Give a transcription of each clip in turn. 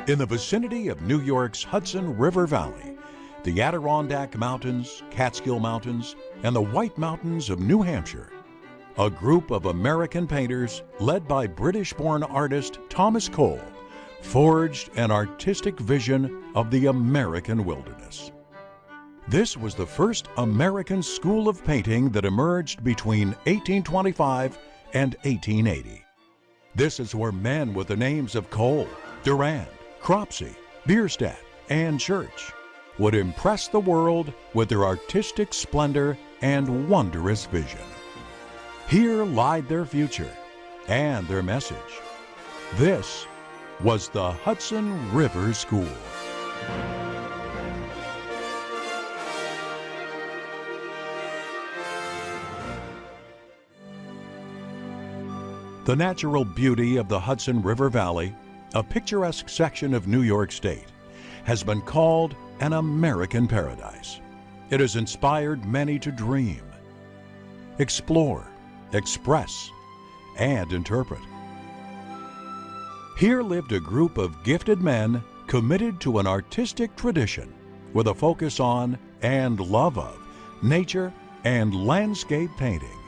In the vicinity of New York's Hudson River Valley, the Adirondack Mountains, Catskill Mountains, and the White Mountains of New Hampshire, a group of American painters led by British-born artist Thomas Cole forged an artistic vision of the American wilderness. This was the first American school of painting that emerged between 1825 and 1880. This is where men with the names of Cole, Durand, Cropsey, Bierstadt, and Church would impress the world with their artistic splendor and wondrous vision. Here lied their future and their message. This was the Hudson River School. The natural beauty of the Hudson River Valley, a picturesque section of New York State, has been called an American paradise. It has inspired many to dream, explore, express, and interpret. Here lived a group of gifted men committed to an artistic tradition with a focus on and love of nature and landscape painting,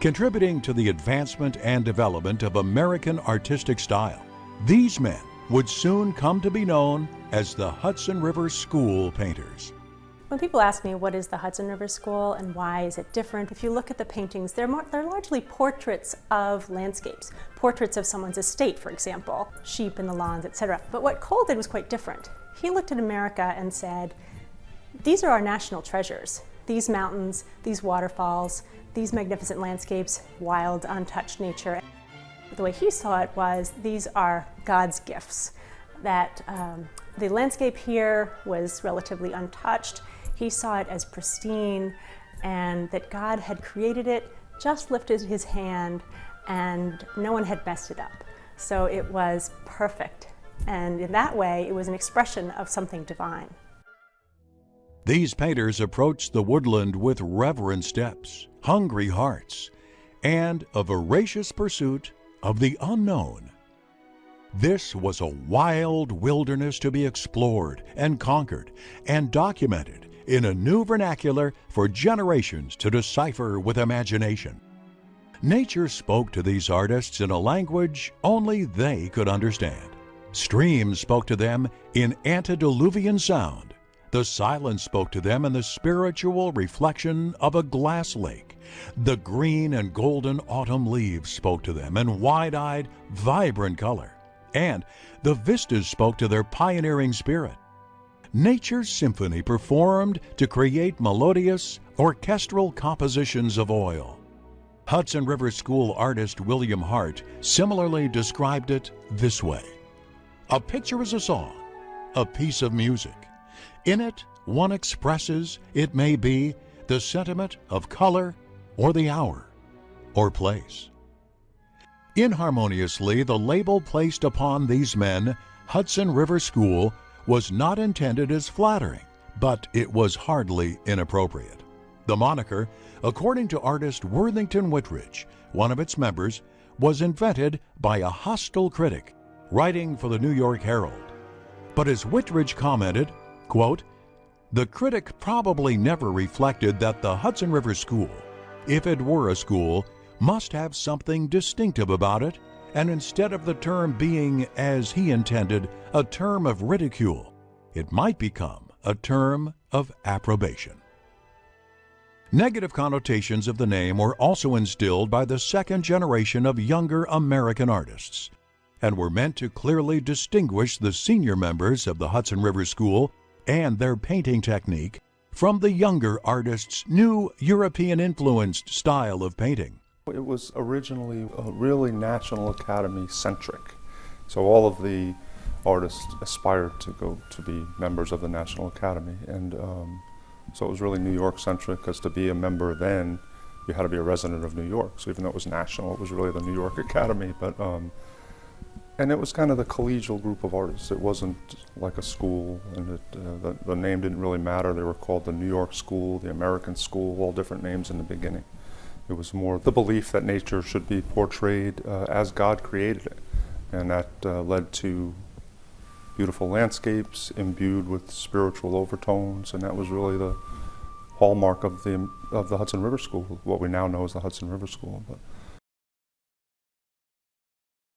contributing to the advancement and development of American artistic style. These men would soon come to be known as the Hudson River School painters. When people ask me what is the Hudson River School and why is it different, if you look at the paintings, they're largely portraits of landscapes, portraits of someone's estate, for example, sheep in the lawns, etc. But what Cole did was quite different. He looked at America and said, these are our national treasures. These mountains, these waterfalls, these magnificent landscapes, wild, untouched nature. The way he saw it was, these are God's gifts, that the landscape here was relatively untouched. He saw it as pristine, and that God had created it, just lifted his hand, and no one had messed it up. So it was perfect, and in that way, it was an expression of something divine. These painters approached the woodland with reverent steps, hungry hearts, and a voracious pursuit of the unknown. This was a wild wilderness to be explored and conquered and documented in a new vernacular for generations to decipher with imagination. Nature spoke to these artists in a language only they could understand. Streams spoke to them in antediluvian sound. The silence spoke to them in the spiritual reflection of a glass lake. The green and golden autumn leaves spoke to them in wide-eyed, vibrant color. And the vistas spoke to their pioneering spirit. Nature's symphony performed to create melodious, orchestral compositions of oil. Hudson River School artist William Hart similarly described it this way: a picture is a song, a piece of music. In it, one expresses, it may be, the sentiment of color or the hour or place. Inharmoniously, the label placed upon these men, Hudson River School, was not intended as flattering, but it was hardly inappropriate. The moniker, according to artist Worthington Whitridge, one of its members, was invented by a hostile critic writing for the New York Herald. But as Whitridge commented, quote, "The critic probably never reflected that the Hudson River School, if it were a school, must have something distinctive about it, and instead of the term being, as he intended, a term of ridicule, it might become a term of approbation." Negative connotations of the name were also instilled by the second generation of younger American artists, and were meant to clearly distinguish the senior members of the Hudson River School and their painting technique from the younger artists' new European-influenced style of painting. It was originally really National Academy centric. So all of the artists aspired to go to be members of the National Academy. And so it was really New York centric, because to be a member then, you had to be a resident of New York. So even though it was national, it was really the New York Academy. But and it was kind of the collegial group of artists. It wasn't like a school, and the name didn't really matter. They were called the New York School, the American School, all different names in the beginning. It was more the belief that nature should be portrayed as God created it. And that led to beautiful landscapes imbued with spiritual overtones, and that was really the hallmark of the Hudson River School, what we now know as the Hudson River School. But